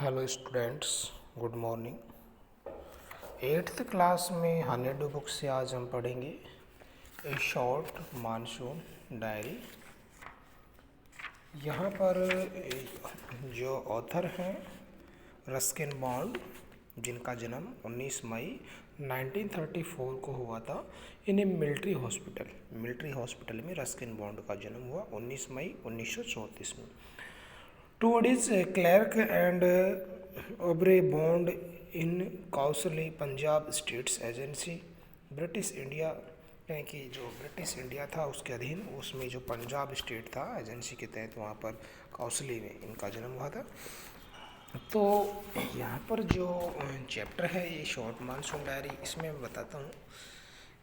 Hello students, good morning. Eighth class में 100 book से आज हम पढ़ेंगे ए शॉर्ट मानसून डायरी। यहाँ पर जो ऑथर हैं रस्किन बॉन्ड, जिनका जन्म 19 मई 1934 को हुआ था। इन्हें मिलिट्री हॉस्पिटल में रस्किन बॉन्ड का जन्म हुआ 19 मई 1934 में। To Edith Clarke and Aubrey Bond in Kasauli Punjab states agency British India, यानी कि जो ब्रिटिश इंडिया था उसके अधीन, उसमें जो पंजाब स्टेट था एजेंसी के तहत, वहाँ पर कौसली में इनका जन्म हुआ था। तो यहाँ पर जो चैप्टर है ये शॉर्ट मानसून डायरी, इसमें मैं बताता हूँ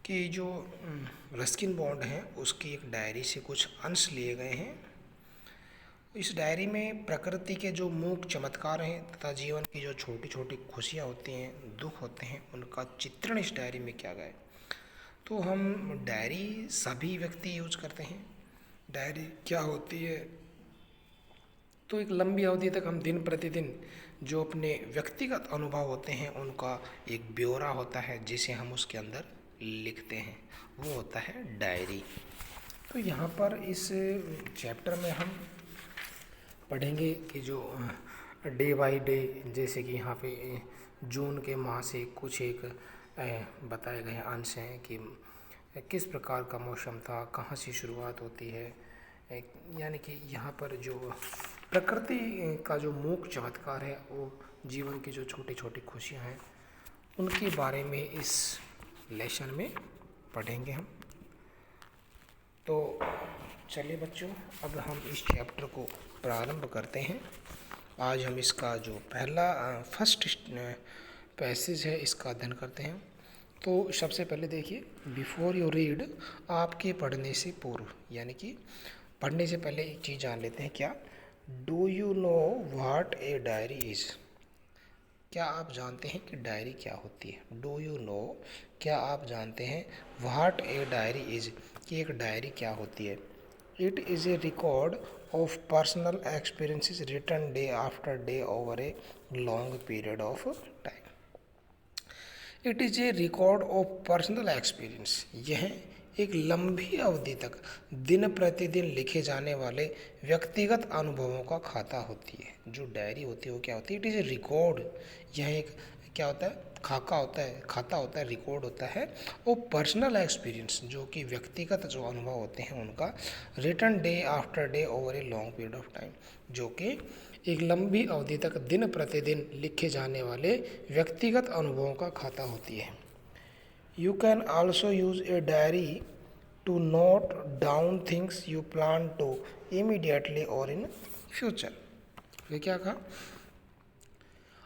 कि जो रस्किन बॉन्ड है उसकी एक डायरी से कुछ अंश लिए गए हैं। इस डायरी में प्रकृति के जो मूक चमत्कार हैं तथा जीवन की जो छोटी छोटी खुशियाँ होती हैं, दुख होते हैं, उनका चित्रण इस डायरी में किया गया है। तो हम डायरी सभी व्यक्ति यूज करते हैं। डायरी क्या होती है? तो एक लंबी अवधि तक हम दिन प्रतिदिन जो अपने व्यक्तिगत अनुभव होते हैं उनका एक ब्यौरा होता है जिसे हम उसके अंदर लिखते हैं, वो होता है डायरी। तो यहाँ पर इस चैप्टर में हम पढ़ेंगे कि जो डे बाय डे, जैसे कि यहाँ पे जून के माह से कुछ एक बताए गए अंश हैं कि किस प्रकार का मौसम था, कहाँ से शुरुआत होती है, यानी कि यहाँ पर जो प्रकृति का जो मूक चमत्कार है, वो जीवन की जो छोटी छोटी खुशियाँ हैं उनके बारे में इस लेसन में पढ़ेंगे हम। तो चलिए बच्चों, अब हम इस चैप्टर को प्रारंभ करते हैं। आज हम इसका जो पहला फर्स्ट पैसेज है इसका अध्ययन करते हैं। तो सबसे पहले देखिए, बिफोर यू रीड, आपके पढ़ने से पूर्व, यानी कि पढ़ने से पहले एक चीज़ जान लेते हैं। क्या do you know what a diary is? क्या आप जानते हैं कि डायरी क्या होती है? डू यू नो, क्या आप जानते हैं व्हाट ए डायरी इज़, कि एक डायरी क्या होती है? It is a record of personal experiences written day after day over a long period of time. It is a record of personal experience, यह एक लंबी अवधि तक दिन प्रतिदिन लिखे जाने वाले व्यक्तिगत अनुभवों का खाता होती है। जो डायरी होती है वो क्या होती है? इट इज़ ए रिकॉर्ड, यह एक क्या होता है? खाता होता है, रिकॉर्ड होता है। वो पर्सनल एक्सपीरियंस, जो कि व्यक्तिगत जो अनुभव होते हैं उनका, written day after day over a long period of time, जो कि एक लंबी अवधि तक दिन प्रतिदिन लिखे जाने वाले व्यक्तिगत अनुभवों का खाता होती है। You can also use a diary to note down things you plan to immediately or in future। ये क्या कहा?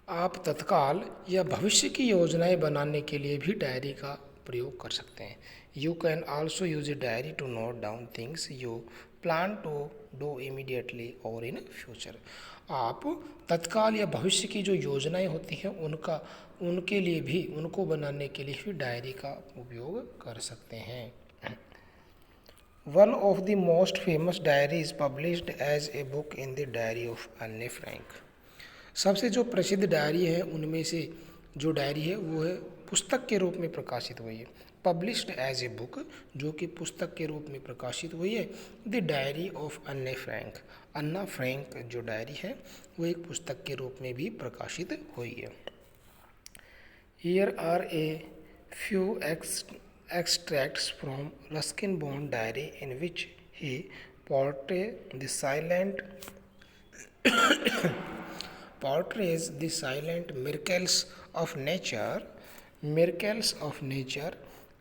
आप तत्काल या भविष्य की योजनाएं बनाने के लिए भी डायरी का प्रयोग कर सकते हैं। You can also use a diary to note down things you plan to do immediately or in future। आप तत्काल या भविष्य की जो योजनाएं होती हैं उनके लिए भी, उनको बनाने के लिए भी डायरी का उपयोग कर सकते हैं। One of the most famous diaries published as a book in the diary of Anne Frank. सबसे जो प्रसिद्ध डायरी है उनमें से जो डायरी है वो है पुस्तक के रूप में प्रकाशित हुई है। पब्लिश्ड एज ए बुक, जो कि पुस्तक के रूप में प्रकाशित हुई है, the diary of Anne Frank. Anna Frank जो डायरी है वो एक पुस्तक के रूप में भी प्रकाशित हुई है। Here are a few extracts from Ruskin Bond diary in which he portrays the silent miracles of nature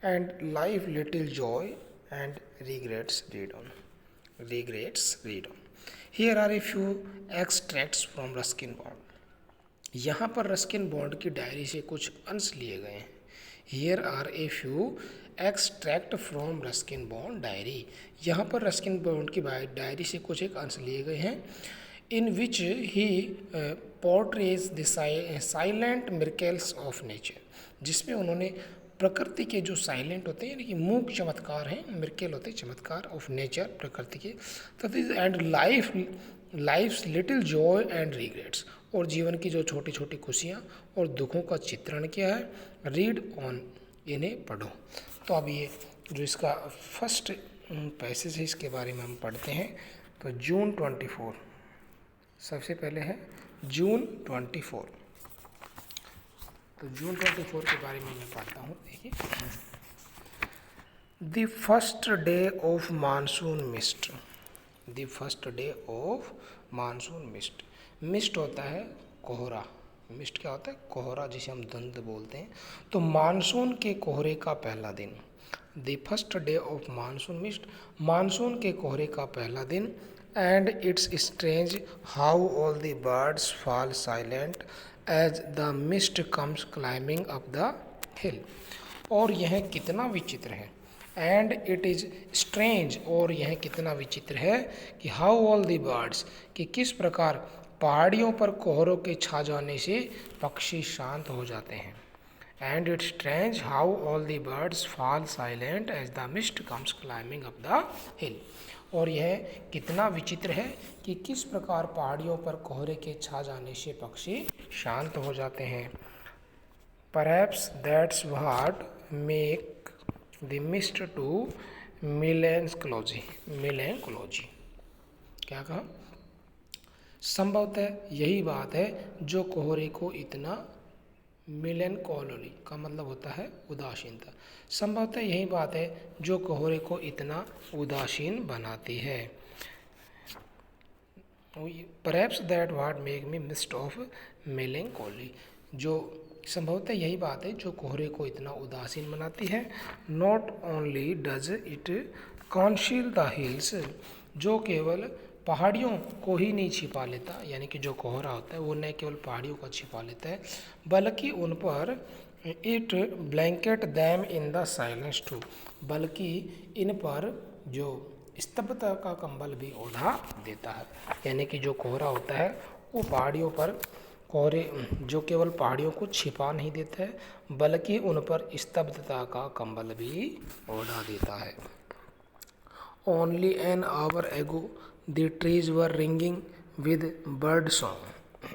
and life, little joy and regrets read on. Here are a few extracts from Ruskin Bond। यहाँ पर Ruskin bond की diary से कुछ अंश लिए गए हैं। Here are a few extract from Ruskin Bond diary, यहाँ पर रस्किन बॉन्ड की डायरी से कुछ एक अंश लिए गए हैं। In which he portrays the silent miracles of nature, जिसमें उन्होंने प्रकृति के जो साइलेंट होते हैं, यानी कि मूक चमत्कार हैं, मिरेकल होते हैं चमत्कार, ऑफ नेचर प्रकृति के, and life's little joy and regrets, और जीवन की जो छोटी छोटी खुशियाँ और दुखों का चित्रण किया है। रीड ऑन, इन्हें पढ़ो। तो अब ये जो इसका फर्स्ट पैसेज है इसके बारे में हम पढ़ते हैं। तो जून 24, सबसे पहले है जून 24। तो जून 24 के बारे में मैं पढ़ता हूँ। देखिए, the first day of monsoon mist. The first day of monsoon mist. Mist होता है कोहरा। मिस्ट क्या होता है? कोहरा, जिसे हम धुंध बोलते हैं। तो मानसून के कोहरे का पहला दिन, the first day of monsoon mist, monsoon के कोहरे का पहला दिन। And it's strange how all the birds fall silent as the mist comes climbing up the hill. और यह कितना विचित्र है। एंड इट इज़ स्ट्रेंज, और यह कितना विचित्र है कि हाउ ऑल द बर्ड्स, कि किस प्रकार पहाड़ियों पर कोहरों के छा जाने से पक्षी शांत हो जाते हैं। And it's strange how all the birds fall silent as the mist comes climbing up the hill. और यह कितना विचित्र है कि किस प्रकार पहाड़ियों पर कोहरे के छा जाने से पक्षी शांत हो जाते हैं। Perhaps that's what make the mist to melancholy. Melancholy क्या कहा? संभवतः यही बात है जो कोहरे को इतना, मेलेंकोली का मतलब होता है उदासीनता। संभवतः यही बात है जो कोहरे को इतना उदासीन बनाती है। Perhaps that what make me mist of melancholy, जो संभवतः यही बात है जो कोहरे को इतना उदासीन बनाती है। Not only does it conceal the hills, जो केवल पहाड़ियों को ही नहीं छिपा लेता, यानी कि जो कोहरा होता है वो न केवल पहाड़ियों को छिपा लेता है, बल्कि उन पर it blanket them in the silence too, बल्कि इन पर जो स्तब्धता का कंबल भी ओढ़ा देता है। यानी कि जो कोहरा होता है वो पहाड़ियों पर, कोहरे जो केवल पहाड़ियों को छिपा नहीं देता है बल्कि उन पर स्तब्धता का कंबल भी ओढ़ा देता है। ओनली एन आवर एगो the trees were ringing with bird song.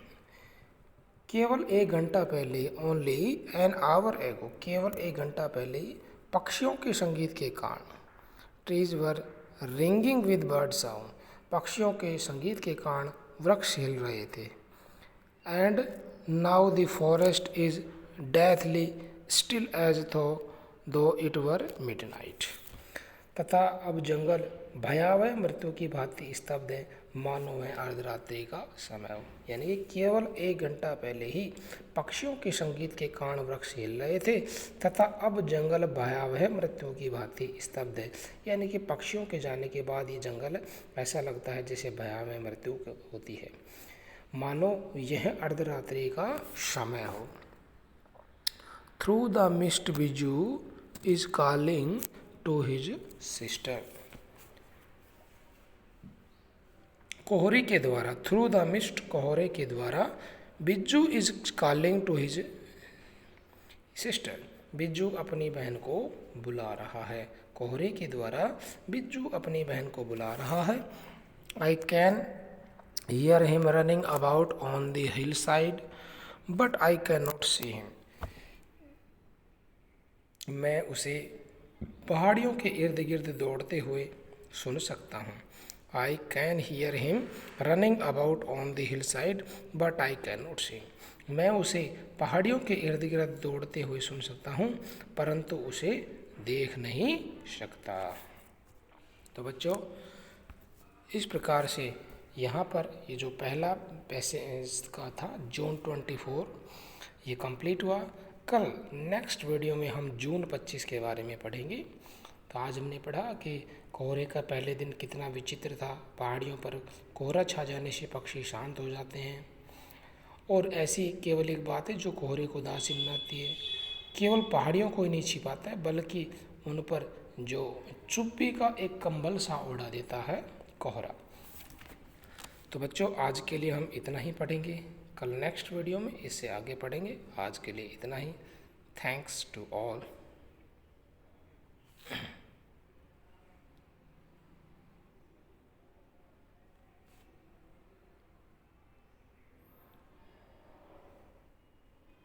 केवल एक घंटा पहले, ओनली एन आवर एगो, केवल एक घंटा पहले पक्षियों के संगीत के कारण, trees were ringing with bird song, पक्षियों के संगीत के कारण वृक्ष हिल रहे थे। And now the forest is deathly still as though it were midnight. तथा अब जंगल भयावह मृत्यु की भांति स्तब्ध है, मानो वह अर्धरात्रि का समय हो। यानी कि केवल एक घंटा पहले ही पक्षियों के संगीत के कारण वृक्ष हिल रहे थे तथा अब जंगल भयावह मृत्यु की भांति स्तब्ध है। यानी कि पक्षियों के जाने के बाद ये जंगल ऐसा लगता है जैसे भयावह मृत्यु होती है, मानो यह अर्धरात्रि का समय हो। Through the mist Biju is calling to his sister. कोहरे के द्वारा, थ्रू द मिस्ट, कोहरे के द्वारा, Biju is calling to his sister, Biju अपनी बहन को बुला रहा है। कोहरे के द्वारा बिज्जू अपनी बहन को बुला रहा है। I can hear him running about on the hillside, but I cannot see him. मैं उसे पहाड़ियों के इर्द गिर्द दौड़ते हुए सुन सकता हूँ। I can hear him running about on the hillside, but I cannot see him. मैं उसे पहाड़ियों के इर्द गिर्द दौड़ते हुए सुन सकता हूँ परंतु उसे देख नहीं सकता। तो बच्चों, इस प्रकार से यहाँ पर ये जो पहला पैसेज का था जून 24, ये कंप्लीट हुआ। कल नेक्स्ट वीडियो में हम जून 25 के बारे में पढ़ेंगे। तो आज हमने पढ़ा कि कोहरे का पहले दिन कितना विचित्र था, पहाड़ियों पर कोहरा छा जाने से पक्षी शांत हो जाते हैं। और ऐसी केवल एक बात है जो कोहरे को उदासीन बनाती है, केवल पहाड़ियों को ही नहीं छिपाता है बल्कि उन पर जो चुप्पी का एक कंबल सा ओढ़ा देता है कोहरा। तो बच्चों, आज के लिए हम इतना ही पढ़ेंगे, कल नेक्स्ट वीडियो में इससे आगे पढ़ेंगे। आज के लिए इतना ही। Thanks to all.